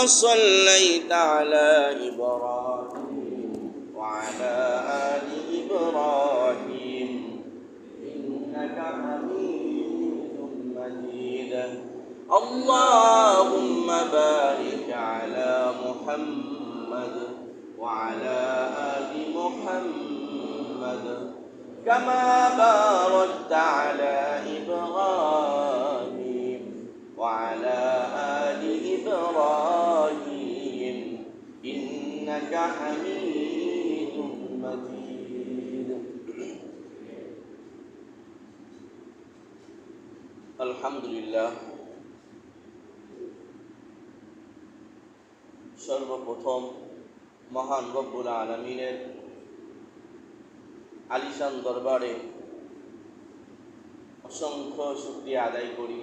كما صليت على إبراهيم وعلى آل إبراهيم إنك حميد مجيد اللهم بارك على محمد وعلى آل محمد كما باركت على إبراهيم وعلى آل إبراهيم إنك حميد مجيد الحمد لله সর্বপ্রথম মহান রব্বুল আলামিনের আলিশান দরবারে অসংখ্য শুকরিয়া আদায় করি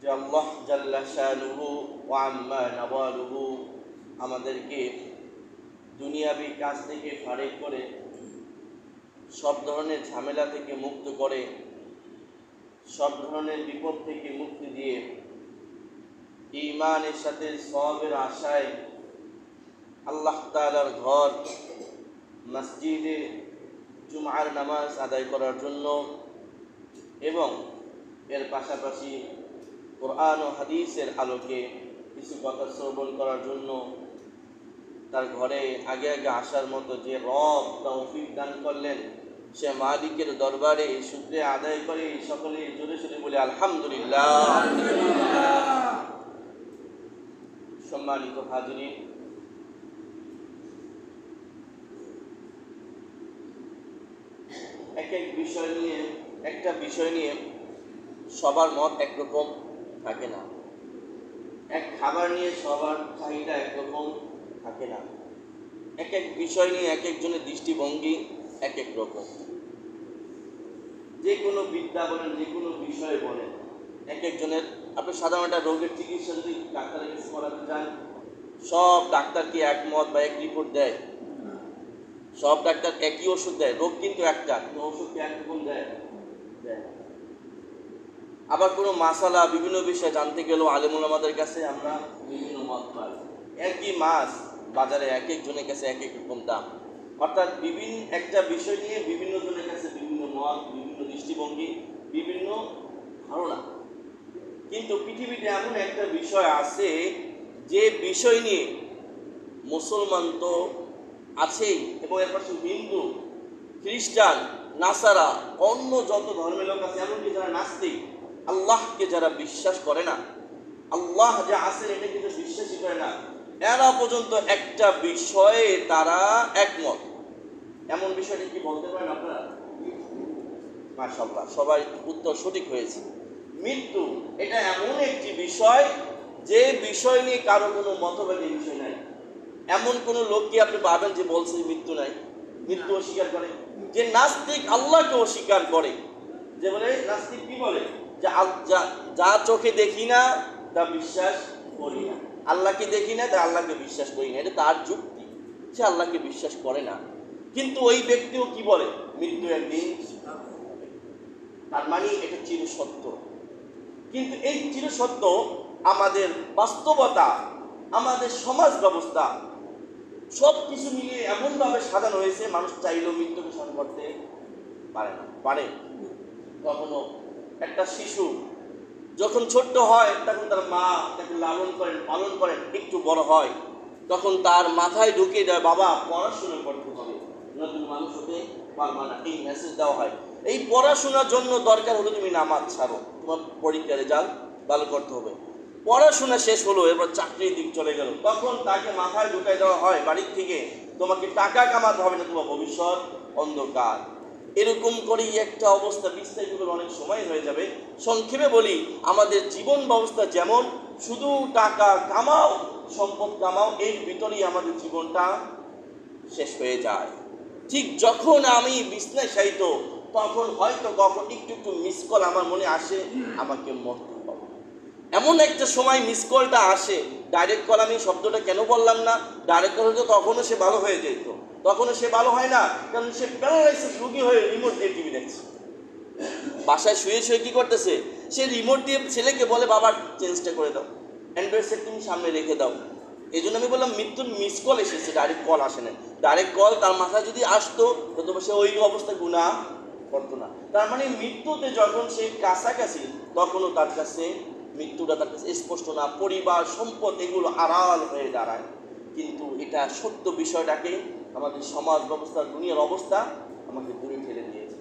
যে আল্লাহ জাল্লা শানুহু ওয়া আম্মা নাওয়ালুহু আমাদেরকে দুনিয়াবি কাজ থেকে ফারেক করে সব ধরনের ঝামেলা থেকে মুক্ত করে সব ধরনের বিপদ থেকে মুক্তি দিয়ে ঈমানের সাথে সওয়াবের আশায় আল্লাহ তাআলার ঘর মসজিদে জুমার নামাজ আদায় করার জন্য এবং এর পাশাপাশি কোরআন ও হাদিসের আলোকে কিছু কথা শ্রবণ করার জন্য তার ঘরে আগে আগে আসার মতো যে রব তৌফিক দান করলেন সে মালিকের দরবারে শুকরিয়া আদায় করে সকলে জোরে জোরে বলে আলহামদুলিল্লাহ। সম্মানিত হাজিরিন, একটা বিষয় নিয়ে সবার মত একরকম থাকে না, এক খাবার নিয়ে সবার চাহিদা একরকম থাকে না, এক এক বিষয় নিয়ে এক একজনের দৃষ্টিভঙ্গি এক এক রকম। যে কোনো বিদ্যা বলেন, যে কোনো বিষয় বলেন, এক একজনের আপনি সাধারণ একটা রোগের চিকিৎসা যদি ডাক্তারের কাছে করাতে চান, সব ডাক্তার কি একমত বা এক রিপোর্ট দেয়? সব ডাক্তার একই ওষুধ দেয়? রোগ কিন্তু একটা, কিন্তু ওষুধ কি একরকম দেয়? আবার কোনো মাসালা বিভিন্ন বিষয় জানতে গেলেও আলেম ওলামাদের কাছে আমরা বিভিন্ন মত পাই। একই মাছ বাজারে এক একজনের কাছে এক এক রকম দাম, অর্থাৎ বিভিন্ন একটা বিষয় নিয়ে বিভিন্ন জনের কাছে বিভিন্ন মত, বিভিন্ন দৃষ্টিভঙ্গি, বিভিন্ন ধারণা। কিন্তু পৃথিবীতে এমন একটা বিষয় আছে যে বিষয় নিয়ে মুসলমান তো আছেই এবং এর পাশে হিন্দু, খ্রিস্টান, নাসারা, অন্য যত ধর্মের লোক আছে, এমনকি যারা নাস্তিক, আল্লাহকে যারা বিশ্বাস করে না, আল্লাহ যা আছেন এটা কিন্তু বিশ্বাসই করে না, এরা পর্যন্ত একটা বিষয়ে তারা একমত। এমন বিষয়টি কি বলতে পারেন আপনারা? মাশাআল্লাহ, সবাই উত্তর সঠিক হয়েছে। মৃত্যু এটা এমন একটি বিষয় যে বিষয় নিয়ে কারো কোনো মতভেদের বিষয় নাই। এমন কোনো লোককে আপনি পাবেন যে বলছে মৃত্যু নাই, মৃত্যু অস্বীকার করে। যে নাস্তিক আল্লাহকে অস্বীকার করে, যে বলে নাস্তিক কি বলে, যে যা চোখে দেখি না তা বিশ্বাস করি না, আল্লাহকে দেখি না তা আল্লাহকে বিশ্বাস করি না, এটা তার যুক্তি। সে আল্লাহকে বিশ্বাস করে না, কিন্তু ওই ব্যক্তিও কি বলে মৃত্যু একদিন, তার মানে এটা চিরসত্য। কিন্তু এই চিরসত্য আমাদের বাস্তবতা, আমাদের সমাজ ব্যবস্থা সব কিছু মিলিয়ে এমনভাবে সাজানো হয়েছে, মানুষ চাইলেও মৃত্যুকে সহ্য করতে পারে না। পারে কখনো একটা শিশু যখন ছোট্ট হয় তখন তার মা তাকে লালন করেন, পালন করেন, একটু বড় হয় তখন তার মাথায় ঢুকিয়ে দেয় বাবা পড়াশোনা করতে হবে, নতুন মানুষ হতে পারবা না, এই মেসেজ দেওয়া হয়। এই পড়াশোনার জন্য দরকার হলো তুমি নামাজ ছাড়ো, তোমার পরীক্ষার রেজাল্ট ভালো করতে হবে। পড়াশোনা শেষ হলো, এরপর চাকরির দিক চলে গেল, তখন তাকে মাথায় ঢুকাই দেওয়া হয় বাড়ির থেকে তোমাকে টাকা কামাতে হবে না, তোমার ভবিষ্যৎ অন্ধকার। এরকম করেই একটা অবস্থা, বিস্তারিত অনেক সময় হয়ে যাবে। সংক্ষেপে বলি, আমাদের জীবন ব্যবস্থা যেমন শুধু টাকা কামাও, সম্পদ কামাও, এর ভিতরেই আমাদের জীবনটা শেষ হয়ে যায়। ঠিক যখন আমি বিছনায় শায়িত তখন হয়তো কখন একটু একটু মিস কল আমার মনে আসে, আমাকে মরতে হবে। এমন একটা সময় মিস কলটা আসে, ডাইরেক্ট কল আমি শব্দটা কেন বললাম না, ডাইরেক্ট কল হতো তখনও সে ভালো হয়ে যেত, তখনও সে ভালো হয় না, কারণ সে প্যারালাইসিস রোগী হয়ে রিমোট দিয়ে টিভি দেখছে। বাসায় শুয়ে শুয়ে কি করতেছে, সে রিমোট দিয়ে ছেলেকে বলে বাবা চেঞ্জটা করে দাও, অ্যান্ড্রয়েড সেট তুমি সামনে রেখে দাও। এই জন্য আমি বললাম মৃত্যুর মিস কল এসেছে, ডাইরেক্ট কল আসে না। ডাইরেক্ট কল তার মাথায় যদি আসতো তো সে ওই অবস্থায় গুনাহ করতো না। তার মানে মৃত্যুতে যখন সে কাছাকাছি তখনও তার কাছে মৃত্যুটা তার কাছে স্পষ্ট না, পরিবার সম্পদ এগুলো আড়াল হয়ে দাঁড়ায়। কিন্তু এটা সত্য বিষয়টাকে আমাদের সমাজ ব্যবস্থা, দুনিয়ার অবস্থা আমাকে দূরে ঠেলে দিয়েছে।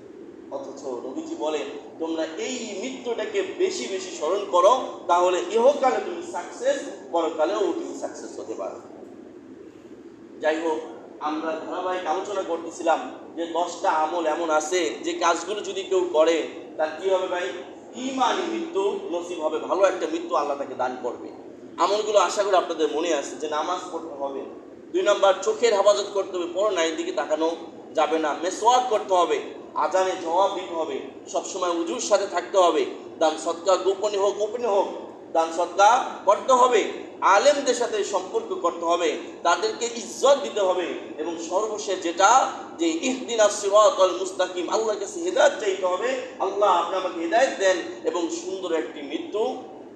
অথচ নবীজি বলেন তোমরা এই মৃত্যুটাকে বেশি বেশি স্মরণ করো, তাহলে ইহকালে তুমি সাকসেস, পরকালেও তুমি সাকসেস হতে পারো। যাই হোক, আমরা ধারাবাহিক আলোচনা করতেছিলাম যে 10টা আমল এমন আছে যে কাজগুলো যদি কেউ করে তার কি হবে ভাই? ঈমানি মৃত্যু নসিব হবে, ভালো একটা মৃত্যু আল্লাহ তাকে দান করবে। আমলগুলো আশা করি আপনাদের মনে আছে যে নামাজ পড়তে হবে, 2 নম্বর চোখের হেফাজত করতে হবে, পর নারীর দিকে তাকানো যাবে না, মেসওয়াক করতে হবে, আজানে জবাব দিতে হবে, সবসময় উজুর সাথে থাকতে হবে, দান সদকা গোপনে হোক দান সদকা করতে হবে, আলেমদের সাথে সম্পর্ক করতে হবে, তাদেরকে ইজ্জত দিতে হবে, এবং সর্বশেষ যেটা যে ইহদিনাস সিরাতাল মুস্তাকিম, আল্লাহর কাছে হেদায়েত চাইতে হবে, আল্লাহ আপনি আমাকে হেদায়েত দেন এবং সুন্দর একটি মৃত্যু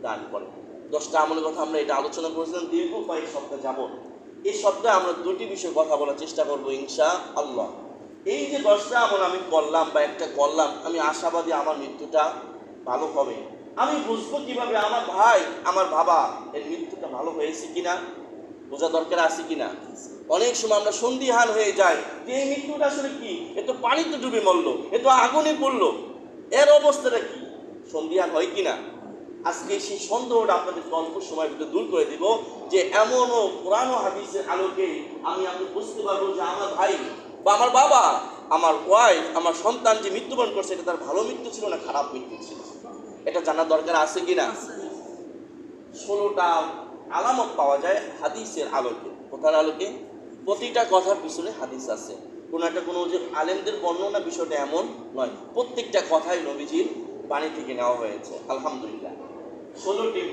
দান করেন। 10টা আমলের কথা আমরা এটা আলোচনা করেছিলাম দীর্ঘ কয়েক সপ্তাহ যাবত। এই সপ্তাহে আমরা 2টি বিষয়ে কথা বলার চেষ্টা করবো ইনশাআল্লাহ। এই যে 10টা আমল আমি করলাম বা একটা করলাম, আমি আশাবাদী আমার মৃত্যুটা ভালো হবে। আমি বুঝবো কিভাবে আমার ভাই আমার বাবা এর মৃত্যুটা ভালো হয়েছে কিনা, বোঝা দরকার আছে কিনা। অনেক সময় আমরা সন্দিহান হয়ে যাই যে এই মৃত্যুটা আসলে কি, এ তো পানিতে ডুবে মরলো, এ তো আগুনে পড়লো, এর অবস্থাটা কি, সন্দিহান হয় কিনা। আজকে সেই সন্দেহটা আপনাদের অল্প সময়ের ভিতরে দূর করে দিব যে এমনও কোরআন ও হাদিসের আলোকে আমি বুঝতে পারবো যে আমার ভাই বা আমার বাবা, আমার ওয়াইফ, আমার সন্তান যে মৃত্যুবরণ করছে এটা তার ভালো মৃত্যু ছিল না খারাপ মৃত্যু ছিল, এটা জানার দরকার আছে কিনা। 16টা আলামত পাওয়া যায় হাদিসের আলোকে। কোথার আলোকে? প্রতিটা কথার পিছনে হাদিস আছে, কোনো যে আলেমদের বর্ণনা বিষয়টা এমন নয়, প্রত্যেকটা কথাই নবীজির বাণী থেকে নেওয়া হয়েছে। আলহামদুলিল্লাহ 16টি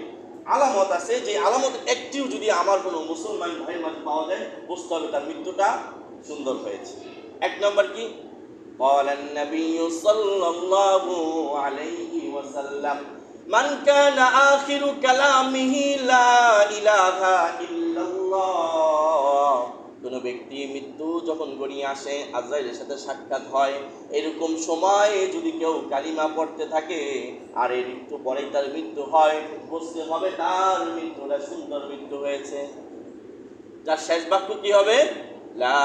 আলামত আছে, যে আলামত একটিও যদি আমার কোনো মুসলমান ভাইয়ের মাঝে পাওয়া যায় বুঝতে হবে তার মৃত্যুটা সুন্দর হয়েছে। 1 নম্বর কি? قال النبي صلى الله عليه وسلم من كان آخر كلامه لا إله إلا الله। কোনো ব্যক্তি মৃত্যু যখন গড়িয়ে আসে, আজরাইলের সাথে সাক্ষাৎ হয়, এরকম সময়ে যদি কেউ কালিমা পড়তে থাকে আর এর একটু পরেই তার মৃত্যু হয়, বুঝতে হবে তার মৃত্যুটা সুন্দর মৃত্যু হয়েছে। যার শেষ বাক্য কি হবে? লা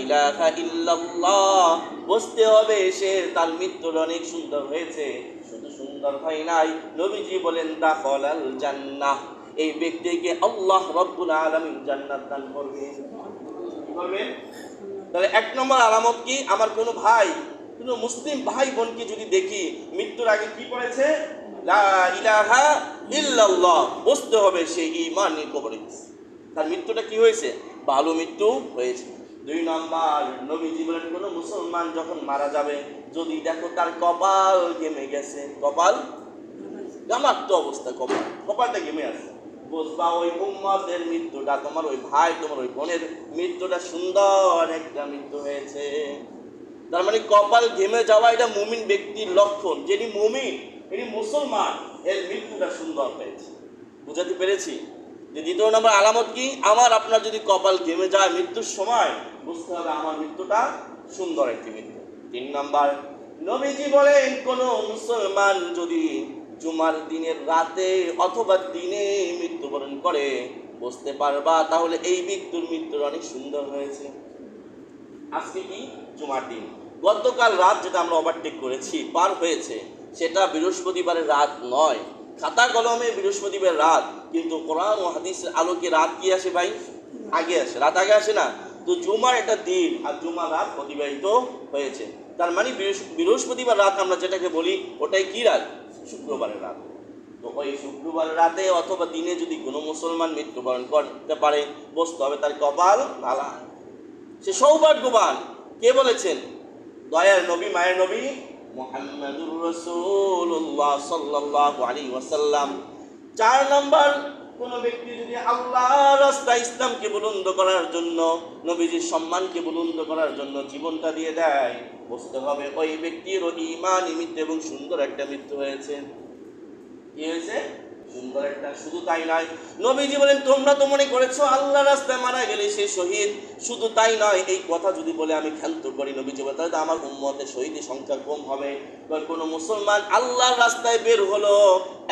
ইলাহা ইল্লাল্লাহ। বুঝতে হবে সে তার মৃত্যুটা অনেক সুন্দর হয়েছে, শুধু সুন্দর হয় নাই, নবীজি বলেন দাখালাল জান্নাহ, এই ব্যক্তিকে আল্লাহ রাব্বুল আলামিন জান্নাত দান করবে। তাহলে 1 নম্বর আলামত কি? আমার কোনো ভাই, কোনো মুসলিম ভাই বোনকে যদি দেখি মৃত্যুর আগে কি করেছে, লা ইলাহা ইল্লাল্লাহ, বুঝতে হবে সে ঈমানে কবরে, তার মৃত্যুটা কি হয়েছে? ভালো মৃত্যু হয়েছে। 2 নম্বর নবীজি বলেন কোনো মুসলমান যখন মারা যাবে যদি দেখো তার কপাল ঘেমে গেছে, কপাল ঘামাক্ত অবস্থা, কপালটা ঘেমে আছে, বুঝবা ওই উম্মতের মৃত্যুটা, তোমার ওই ভাই তোমার ওই বোনের মৃত্যুটা সুন্দর একটা মৃত্যু হয়েছে। তার মানে কপাল ঘেমে যাওয়া এটা মুমিন ব্যক্তির লক্ষণ, যিনি মুমিন, ইনি মুসলমান, এর মৃত্যুটা সুন্দর হয়েছে। বুঝাতে পেরেছি? যে 2 নম্বর আলামত কি? আমার আপনার যদি কপাল ঘেমে যায় মৃত্যুর সময়, বুঝতে হবে আমার মৃত্যুটা সুন্দর একটি মৃত্যু। 3 নম্বর নবীজি বলেন কোন মুসলমান যদি জুমার দিনের রাতে অথবা দিনে মৃত্যুবরণ করে, বুঝতে পারবা তাহলে এই মৃত্যুর অনেক সুন্দর হয়েছে। আজকে কি? জুমার দিন। গতকাল রাত যেটা আমরা ওভারটেক করেছি, পার হয়েছে, সেটা বৃহস্পতিবারের রাত নয়, খাতা কলমে বৃহস্পতিবার রাত, কিন্তু কোরআন ও হাদিসের আলোকে রাত কি আসে ভাই? আগে আসে, রাত আগে আসে না? তো জুমার একটা দিন আর জুমার রাত অতিবাহিত হয়েছে, তার মানে বৃহস্পতিবার রাত আমরা যেটাকে বলি ওটাই কি রাত? শুক্রবারের রাত। তো ওই শুক্রবার রাতে অথবা দিনে যদি কোনো মুসলমান মৃত্যুবরণ করতে পারে, বুঝতে হবে তার কপাল ভালা, সে সৌভাগ্যবান। কে বলেছেন? দয়ার নবী, মায়ের নবী মুহাম্মাদুর রাসূলুল্লাহ সাল্লাল্লাহু আলাইহি ওয়াসাল্লাম। 4 নম্বর কোন ব্যক্তি যদি আল্লাহর রাস্তায় ইসলামকে বুলন্দ করার জন্য, নবীজির সম্মানকে বুলন্দ করার জন্য জীবনটা দিয়ে দেয়, বুঝতে হবে ওই ব্যক্তির ঈমান মৃত্যু এবং সুন্দর একটা মৃত্যু হয়েছে। কি হয়েছে? সুন্দর একটা। শুধু তাই নয়, নবীজি বলেন তোমরা তো মনে করেছো আল্লাহ রাস্তায় মারা গেলে সে শহীদ। শুধু তাই নয়, এই কথা যদি বলে আমি ক্ষান্ত করি, নবীজি বলেন তাহলে আমার উম্মতের শহীদের সংখ্যা কম হবে। কোনো মুসলমান আল্লাহর রাস্তায় বের হলো,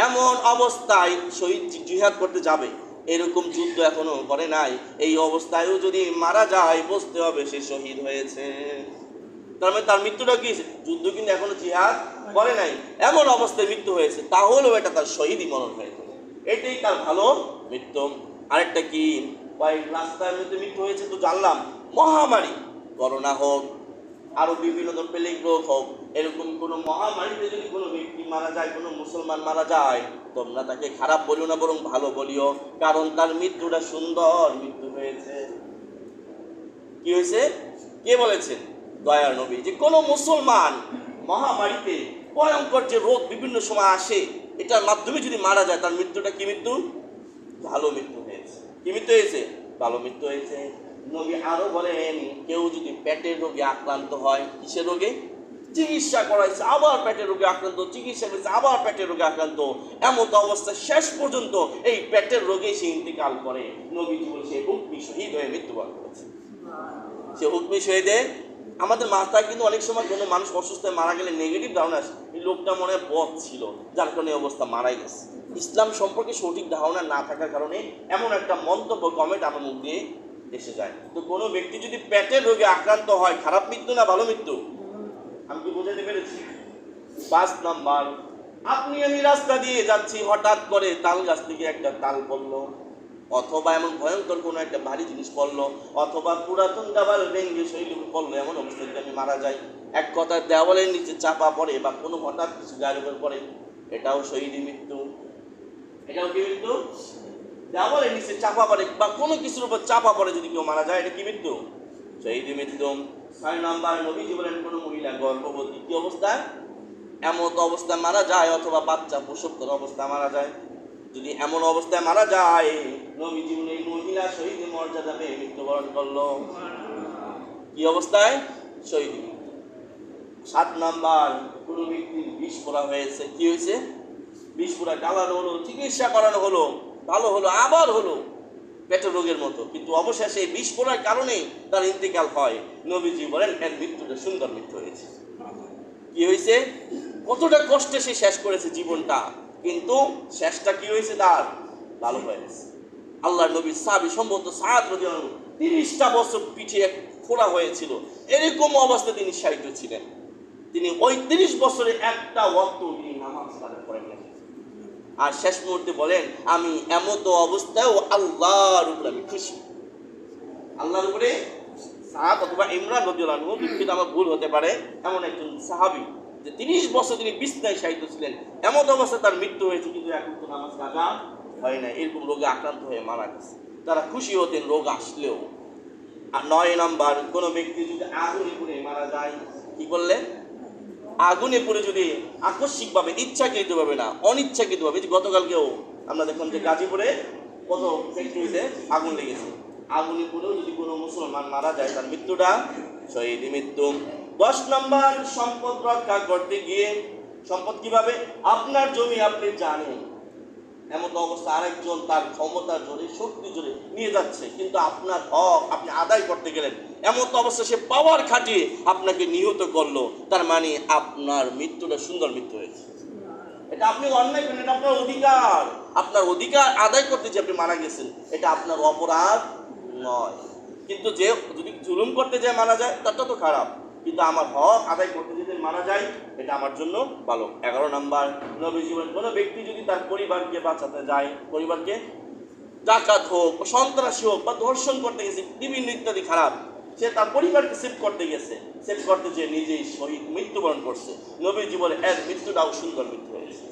এমন অবস্থায় শহীদ জিহাদ করতে যাবে, এরকম যুদ্ধ এখনো করে নাই, এই অবস্থায়ও যদি মারা যায় বুঝতে হবে সে শহীদ হয়েছে। তার মানে তার মৃত্যুটা কি? যুদ্ধ কিন্তু এখনো জিহাদ করে নাই, এমন অবস্থায় মৃত্যু হয়েছে, তাহলেও এটা তার শহীদই মরণ হয়েছে, এটাই তার ভালো মৃত্যু। আরেকটা কি? রাস্তার মধ্যে মৃত্যু হয়েছে তো জানলাম, মহামারী, করোনা হোক, আরো বিভিন্ন ধরনের প্লেগ রোগ হোক, এরকম কোনো মহামারীতে যদি কোনো ব্যক্তি মারা যায়, কোনো মুসলমান মারা যায়, তোমরা তাকে খারাপ বলিও না, বরং ভালো বলিও, কারণ তার মৃত্যুটা সুন্দর মৃত্যু হয়েছে। কি হয়েছে? কে বলেছেন? দয়ার নবী, যে কোনো মুসলমান মহামারীতে, ভয়ঙ্কর যে রোগ বিভিন্ন সময় আসে, এটার মাধ্যমে যদি মারা যায়, তার মৃত্যুটা কি মৃত্যু? ভালো মৃত্যু হয়েছে। কি মৃত্যু হয়েছে? ভালো মৃত্যু হয়েছে। নবী আরো বলেন, কেউ যদি পেটের রোগে আক্রান্ত হয়, কিসের রোগে? চিকিৎসা করাইছে, আবার পেটের রোগে আক্রান্ত, চিকিৎসা করেছে, আবার পেটের রোগে আক্রান্ত, এমন অবস্থা শেষ পর্যন্ত এই পেটের রোগে সে ইন্তেকাল করে, নবীজি বলে সে হুকমি শহীদ হয়ে মৃত্যুবরণ করেছে। সে হুকমি শহীদে। আমাদের মাথায় কিন্তু অনেক সময় কোনো মানুষ অসুস্থ হয়ে মারা গেলে নেগেটিভ ধারণা আসে, এই লোকটা মনে হয় বদ ছিল, যার কারণে এই অবস্থা মারাই গেছে। ইসলাম সম্পর্কে সঠিক ধারণা না থাকার কারণে এমন একটা মন্তব্য, কমেন্ট আমার মুখ দিয়ে এসে যায়। তো কোনো ব্যক্তি যদি পেটের রোগে আক্রান্ত হয়, খারাপ মৃত্যু না ভালো মৃত্যু? আমি কি বোঝাতে পেরেছি? 5 নাম্বার, আপনি আমি রাস্তা দিয়ে যাচ্ছি, হঠাৎ করে তাল গাছ থেকে একটা তাল পড়লো, অথবা এমন ভয়ঙ্কর কোনো একটা ভারী জিনিস পড়লো, অথবা পুরাতন দেওয়াল ভেঙে শরীরে পড়লো, এমন অবস্থায় আমি মারা যাই। এক কথা, দেওয়ালের নিচে চাপা পড়ে বা কোনো হঠাৎ কিছু গায়ের উপর পড়ে, এটাও শহীদী মৃত্যু। এটাও কি মৃত্যু? দেওয়ালের নিচে চাপা পড়ে বা কোনো কিছুর উপর চাপা পড়ে যদি কেউ মারা যায়, এটা কি মৃত্যু? শহীদী মৃত্যু। 6 নাম্বার, নবীজি বলেন কোনো মহিলা গর্ভবতী কি অবস্থায়? এমন অবস্থায় মারা যায়, অথবা বাচ্চা প্রসব করা অবস্থায় মারা যায়। যদি এমন অবস্থায় মারা যায়, নবীজি বলেন এই মহিলা শহীদের মর্যাদা পেয়ে মৃত্যুবরণ করলো। কি অবস্থায়? শহীদ। 7 নাম্বার, কোনো ব্যক্তির বিষ পড়া হয়েছে। কি হয়েছে? বিষ পড়া, কালানো হলো, চিকিৎসা করানো হলো, ভালো হলো, আবার হলো পেটের রোগের মতো, কিন্তু অবশেষে এই বিষ পড়ার কারণে তার ইন্তেকাল হয়। নবীজি বলেন এর মৃত্যুটা সুন্দর মৃত্যু হয়েছে। কি হয়েছে? কতটা কষ্টে সে শেষ করেছে জীবনটা, কিন্তু শেষটা কি হয়েছে? তার ভালো হয়েছে। আল্লাহ নবীর সাহাবী সম্ভবত সাদ রাদিয়াল্লাহু আনহু 30টা বছর পিঠে ফোড়া হয়েছিল, এরকম অবস্থায় তিনি শায়িত ছিলেন। তিনি ওই 30 বছরে একটা ওয়াক্ত তিনি নামাজ আদায় করেন না। আর শেষ মুহূর্তে বলেন, আমি এমতো অবস্থায় আল্লাহর উপরে আমি খুশি। আল্লাহর উপরে। সাদ অথবা ইমরান রাদিয়াল্লাহু আনহু, দুঃখিত আমার ভুল হতে পারে, এমন একজন সাহাবী যে 30 বছর তিনি বিছনায় শায়িত ছিলেন, এমন অবস্থায় তার মৃত্যু হয়েছে, কিন্তু এখন তো নামাজ কাজা হয় না, এরকম রোগে আক্রান্ত হয়ে মারা গেছে। তারা খুশি হতেন রোগ আসলেও। আর 9 নাম্বার, কোনো ব্যক্তি যদি আগুনে পুড়ে মারা যায়, কি করলে? আগুনে পুড়ে যদি আকস্মিকভাবে, ইচ্ছাকৃতভাবে না, অনিচ্ছাকৃতভাবে, যে গতকালকেও আমরা দেখলাম যে গাজীপুরে কত ফ্যাক্টরিতে আগুন লেগেছে, আগুনে পুড়েও যদি কোনো মুসলমান মারা যায়, তার মৃত্যুটা শহীদী মৃত্যু। 10 নম্বর, সম্পদ রক্ষা করতে গিয়ে, সম্পদ কিভাবে? আপনার জমি আপনি জানেন, এমন অবস্থা আরেকজন তার ক্ষমতার জোরে, শক্তি জোরে নিয়ে যাচ্ছে, কিন্তু আপনার হক আপনি আদায় করতে গেলেন, এমন অবস্থা সে পাওয়ার খাটিয়ে আপনাকে নিহত করলো, তার মানে আপনার মৃত্যুটা সুন্দর মৃত্যু হয়েছে। এটা আপনি অন্যায় করেন, এটা আপনার অধিকার, আপনার অধিকার আদায় করতে যে আপনি মারা গেছেন, এটা আপনার অপরাধ নয়। কিন্তু যে যদি জুলুম করতে যায় মারা যায়, তারটা তো খারাপ, কিন্তু আমার হক আদায় করতে যদি মারা যায়, এটা আমার জন্য ভালো। 11 নাম্বার, নবীজি বলেন কোনো ব্যক্তি যদি তার পরিবারকে বাঁচাতে যায়, পরিবারকে ডাকাত হোক, সন্ত্রাসী হোক, বা ধর্ষণ করতে গেছে, বিভিন্ন ইত্যাদি খারাপ, সে তার পরিবারকে সেভ করতে গেছে, সেভ করতে যে নিজেই শহীদ মৃত্যুবরণ করছে, নবীজি বলে এর মৃত্যুটাও সুন্দর মৃত্যু হয়েছে।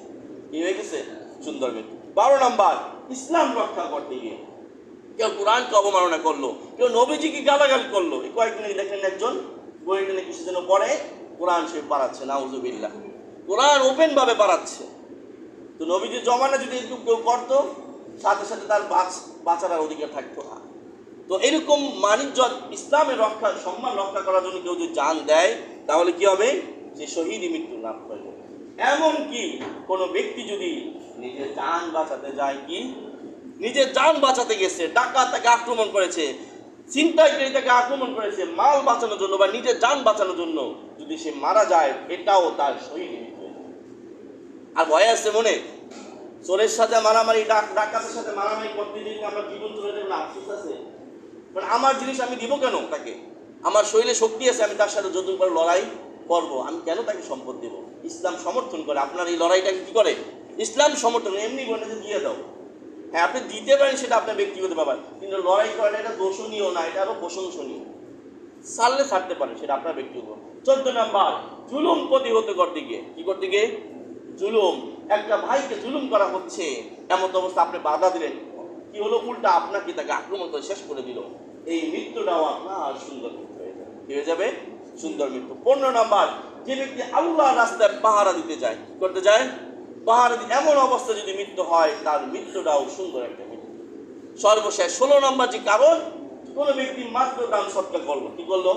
কি হয়ে গেছে? সুন্দর মৃত্যু। 12 নাম্বার, ইসলাম রক্ষা করতে গিয়ে কেউ কোরআনকে অবমাননা করলো, কেউ নবীজিকে গালাগালি করলো। এই কয়েকদিন দেখলেন একজন বইটা কিছু যেন পড়ে, কোরআন সে পারাচ্ছে, নাউজুবিল্লাহ, কোরআন ওপেন ভাবে পারাচ্ছে। তো নবীজির জমানা যদি একটু কেউ করতো, সাথে সাথে তার বাঁচার অধিকার থাকতো না। তো এরকম মানিজ্য, ইসলামের রক্ষা, সম্মান রক্ষা করার জন্য কেউ যদি জান দেয়, তাহলে কি হবে? সে শহীদী মৃত্যু লাভ করবে। এমনকি কোনো ব্যক্তি যদি নিজের জান বাঁচাতে যায় কি, নিজের জান বাঁচাতে গেছে, ডাকাত তাকে আক্রমণ করেছে, ছিনতাইকারী তাকে আক্রমণ করেছে, মাল বাঁচানোর জন্য বা নিজের জান বাঁচানোর জন্য যদি সে মারা যায়, এটাও তার শহীদ। আর ভয় আছে মনে, চোরের সাথে মারামারি, ডাকাতের সাথে মারামারি করতে যদি আমার জীবন চলে যাবে না, আফসোস আছে? কারণ আমার জিনিস আমি দিব কেন তাকে? আমার শরীরে শক্তি আছে, আমি তার সাথে যতটুকু করে লড়াই করবো, আমি কেন তাকে সম্পদ দেব? ইসলাম সমর্থন করে। আপনার এই লড়াইটাকে কি করে? ইসলাম সমর্থন। এমনি বলে যে দিয়ে দাও, হ্যাঁ আপনি দিতে পারেন, সেটা আপনার ব্যক্তিগত ব্যাপার, কিন্তু লড়াই করেন এটা দোষণীয় না, এটা আরো প্রশংসনীয়। ছাড়লে ছাড়তে পারেন, সেটা আপনার ব্যক্তিগত। 14 নাম্বার, জুলুম প্রতিহত দিকে কি করতে গিয়ে? জুলুম, একটা ভাইকে জুলুম করা হচ্ছে, এমন অবস্থা আপনি বাধা দিলেন, কি হলো? উল্টা আপনাকে তাকে আক্রমণ করে শেষ করে দিল। এই মৃত্যুটাও আপনার সুন্দর মৃত্যু হয়ে যাবে। কি হয়ে যাবে? সুন্দর মৃত্যু। 15 নাম্বার, যে ব্যক্তি আল্লাহর রাস্তায় পাহারা দিতে যায়, কি করতে যায়? পাহারা দিতে, এমন অবস্থা যদি মৃত্যু হয়, তার মৃত্যুটাও সুন্দর একটা মৃত্যু। সর্বশেষ 16 নাম্বার যে কারণ, কোন ব্যক্তি মাত্র দান সৎকার করলো, কি করলো?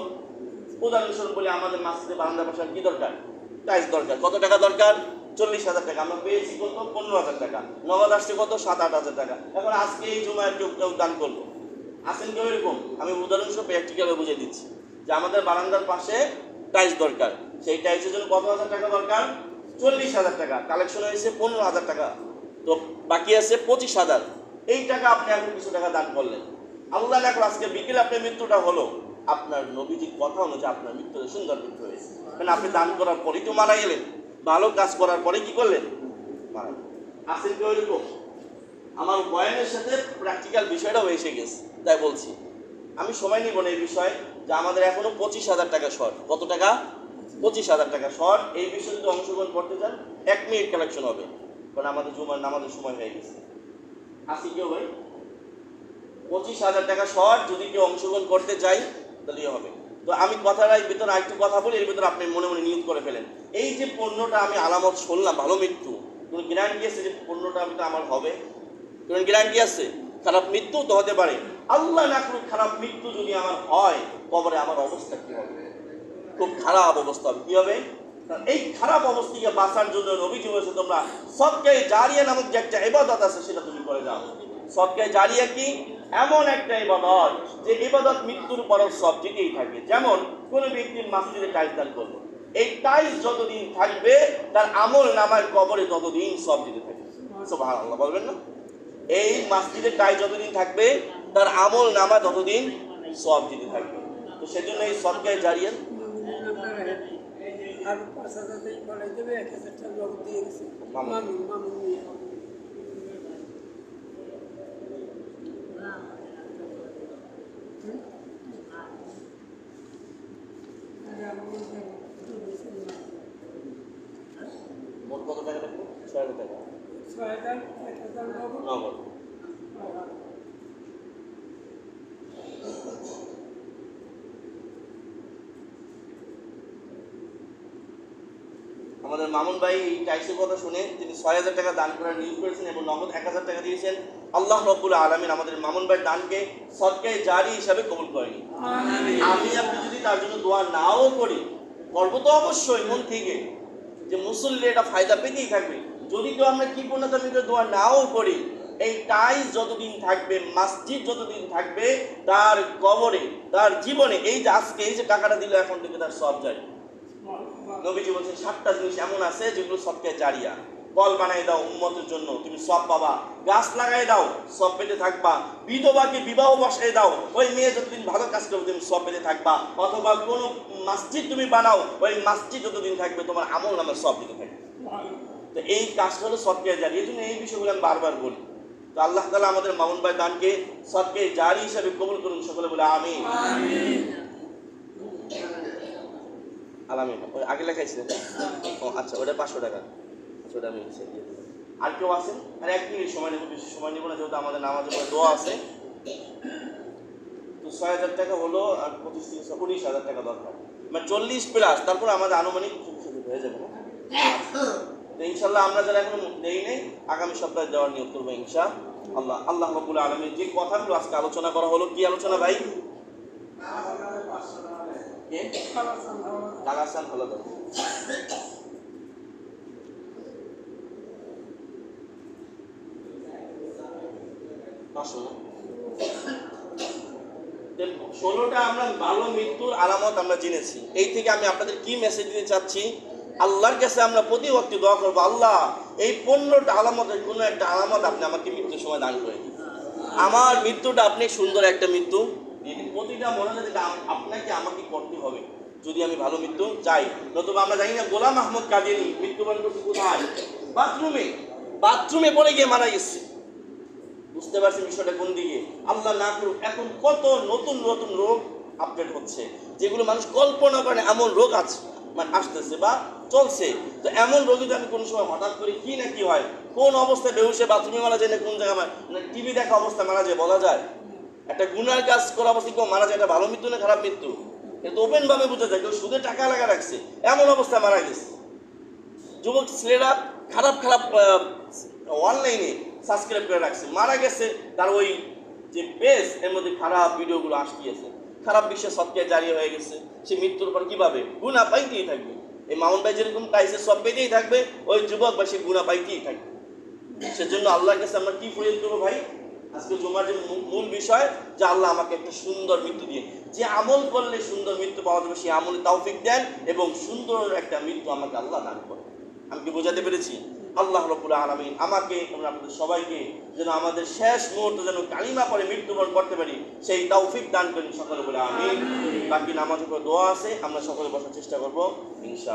উদাহরণস্বরূপ বলি, আমাদের মাসজিদে বারান্দা বসার কি দরকার? টাইলস দরকার। কত টাকা দরকার? 40,000 টাকা। আমরা পেয়েছি কত? 15,000 টাকা। নগদ আসছে কত? 7-8 হাজার টাকা। এখন আজকে এই জমায় কেউ দান করলো, আসেন কেউ এরকম? আমি উদাহরণস্বরূপ প্র্যাকটিক্যালে বুঝিয়ে দিচ্ছি যে আমাদের বারান্দার পাশে টাইলস দরকার, সেই টাইলসের জন্য কত হাজার টাকা দরকার? 40,000 টাকা। কালেকশন হয়েছে 15,000 টাকা, তো বাকি আছে 25,000। এই টাকা আপনি এখন কিছু টাকা দান করলেন, আল্লাহ না করে আজকে বিকেলে আপনার মৃত্যুটা হলো, আপনার নবীজির কথা অনুযায়ী আপনার মৃত্যুটা সুন্দর মৃত্যু হয়েছে। মানে আপনি দান করার পরেই তো মারা গেলেন, ভালো কাজ করার পরে কি করলেন? মারা গেলেন। আসেন কেউ এরকম? আমার বয়ানের সাথে প্র্যাকটিক্যাল বিষয়টাও এসে গেছে, তাই বলছি। আমি সময় নিব না এই বিষয়ে, যে আমাদের এখনো 25,000 টাকা শর্ট। কত টাকা? 25,000 টাকা শর্ট। এই বিষয়ে যদি অংশগ্রহণ করতে চান 1 মিনিট কালেকশন হবে, কারণ আমাদের জুমার নামাজের সময় হয়ে গেছে। আসি কেউ ভাই? 25,000 টাকা শর্ট, যদি কেউ অংশগ্রহণ করতে চাই তাহলেই হবে। তো আমি কথার ভিতরে আরেকটু কথা বলি, এর ভিতরে আপনি মনে মনে নিয়োগ করে ফেলেন। এই যে পণ্যটা আমি আলামত শুনলাম, ভালো মৃত্যু, কোনো গ্যারান্টি আছে যে পণ্যটা আমি আমার হবে? কোনো গ্যারান্টি আছে? খারাপ মৃত্যু তো হতে পারে। আল্লাহ না করুক খারাপ মৃত্যু যদি আমার হয়, কবরে আমার অবস্থা কি হবে? খুব খারাপ অবস্থা হবে। কি হবে? এই খারাপ অবস্থাকে বাঁচার জন্য নবীজি বলেছে, তোমরা সদকায়ে জারিয়া নামক যে একটা ইবাদত আছে, সেটা তুমি করে যাও। সদকায়ে জারিয়া কি? এমন একটা ইবাদত, যে ইবাদত মৃত্যুর পরও সব দিতেই থাকে। যেমন কোন ব্যক্তির মসজিদে টাইলস দান করলো, এই টাইলস যতদিন থাকবে, তার আমল নামায় কবরে ততদিন সব দিতে থাকবে। সুবহানাল্লাহ বলবেন না? এই মসজিদে টাইলস যতদিন থাকবে, তার আমল নামা ততদিন সব দিতে থাকবে। তো সেজন্য এই সদকায়ে জারিয়া আর 5,000 টাকা বলে দেবে, 1,000 টাকা লোক দিয়ে গেছে মামুন নিয়ে। মোট কত টাকা লাগবে? 6,000 টাকা। 6,000, 1,000 নগদ। নগদ। আমাদের মামুন ভাই এই টাইসের কথা শুনে তিনি 6,000 টাকা দান করার নিয়োগ করেছেন এবং নগদ 1,000 টাকা দিয়েছেন। আল্লাহ রাব্বুল আলামিন আমাদের মামুন ভাই দানকে সদকায়ে জারি হিসাবে কবুল করেনি। আমি আপনি যদি তার জন্য দোয়া নাও করি, করবো তো অবশ্যই মন থেকে, যে মুসল্লি এটা ফায়দা পেতেই থাকবে। যদি কেউ আমরা কি পূর্ণতা মিলে দোয়া নাও করি, এই টাইলস যতদিন থাকবে, মসজিদ যতদিন থাকবে, তার কবরে, তার জীবনে, এই যে আজকে এই যে টাকাটা দিল, এখন থেকে তার সব যায়। নবীজি বলছেন 7টা জিনিস এমন আছে যেগুলো সদকায়ে জারিয়া। কল বানাই দাও উম্মতের জন্য, তুমি সব পাবা। গাছ লাগাই দাও, সব পেতে থাকবা। বিধবাকে বিবাহ বসাই দাও, ওই মেয়ে যতদিন ভালো কাজ করবে তুমি সব পেতে থাকবা। অথবা কোন মসজিদ তুমি বানাও, ওই মসজিদ যতদিন থাকবে তোমার আমল নামের সব দিতে থাকবে। তো এই কাজটা হলো সদকায়ে জারি। এই জন্য এই বিষয়গুলো আমি বারবার বলি। তো আল্লাহ তাআলা আমাদের মামুন ভাই দানকে সদকায়ে জারি হিসাবে কবুল করুন, সকলে বলে আমিন। আলামিন। ওই আগে লেখাইছিলেন? ও আচ্ছা, ওটা 500 টাকা। আচ্ছা, ওটা আমি দিয়ে দেবো। আর কেউ আছেন? আর 1 মিনিট সময় নেব, বেশি সময় নেব না, যেহেতু আমাদের নামাজের পরে দোয়া আছে। তো 6,000 টাকা হলো, আর 19,000 টাকা দরকার, মানে 40 প্লাস, তারপর আমাদের আনুমানিক 40 হয়ে যাবে না? তো ইনশাল্লাহ আমরা যারা এখনো দেই নেই, আগামী সপ্তাহে দেওয়ার নিয়োগ করবো ইনশাআল্লাহ। আল্লাহ রাব্বুল আলামিন যে কথাগুলো আজকে আলোচনা করা হলো, কি আলোচনা ভাই? লাগাসান ভালো দাও। 16টা আমরা ভালো মৃত্যুর আলামত আমরা জেনেছি। এই থেকে আমি আপনাদের কি মেসেজ দিতে চাচ্ছি, আল্লাহর কাছে আমরা প্রতি ওয়াক্ত দোয়া করবো, আল্লাহ এই 15টা আলামতের কোনো একটা আলামত আপনি আমাকে মৃত্যুর সময় দান করে দিন। আমার মৃত্যুটা আপনি সুন্দর একটা মৃত্যু দিয়ে দিন। প্রতিটা মনে যেটা আপনাকে আমাকে করতে হবে যদি আমি ভালো মৃত্যু চাই। নতুবা আমরা জানি না গোলাম আহমদ কাদিয়ানী মৃত্যুবরণ করছে কোথায়? বাথরুমে পড়ে গিয়ে মারা গেছে। বুঝতে পারছেন বিষয়টা কোন দিকে? আল্লাহ না করুক এখন কত নতুন নতুন রোগ আপডেট হচ্ছে, যেগুলো মানুষ কল্পনা করে এমন রোগ আছে মানে আসতেছে বা চলছে। তো এমন রোগী যদি আমি কোনো সময় হঠাৎ করে কি না কি হয়, কোন অবস্থায় বেহুশে বাথরুমে মারা যায়, না কোন জায়গায় মানে টিভি দেখা অবস্থায় মারা যায় বলা যায়? একটা গুনার কাজ করা অবস্থায় কেউ মারা যায়, এটা ভালো মৃত্যু না খারাপ মৃত্যু? কিন্তু ওপেন ভাবে বোঝা যায় কেউ সুদে টাকা লাগা রাখছে, এমন অবস্থায় মারা গেছে। যুবক ছেলেরা খারাপ খারাপ অনলাইনে সাবস্ক্রাইব করে রাখছে, মারা গেছে, তার ওই যে পেজ এর মধ্যে খারাপ ভিডিওগুলো আসতেছে, খারাপ বিশ্বের সবচেয়ে জারি হয়ে গেছে। সে মৃত্যুর পর কিভাবে গুনাহ পাইতেই থাকবে। এই মামুন ভাই যেরকম পাইছে সব পেতেই থাকবে, ওই যুবক বা সে গুনাহ পাইতেই থাকবে। সেজন্য আল্লাহর কাছে আমরা কি ফরিয়াদ করবো ভাই? আজকে জুমার যে মূল বিষয় যে আল্লাহ আমাকে একটা সুন্দর মৃত্যু দিয়ে, যে আমল করলে সুন্দর মৃত্যু পাওয়া যাবে সেই আমলে তৌফিক দেন এবং সুন্দর একটা মৃত্যু আমাকে আল্লাহ দান করেন। আমি কি বোঝাতে পেরেছি? আল্লাহ রাব্বুল আলামিন আমাকে এবং আপনাদের সবাইকে যেন আমাদের শেষ মুহূর্তে যেন কালিমা পড়ে মৃত্যুবরণ করতে পারি সেই তৌফিক দান করেন সকলে বলে আমিন। বাকি নামাজের উপর দোয়া আছে, আমরা সকলে বসার চেষ্টা করবো ইনশাআল্লাহ।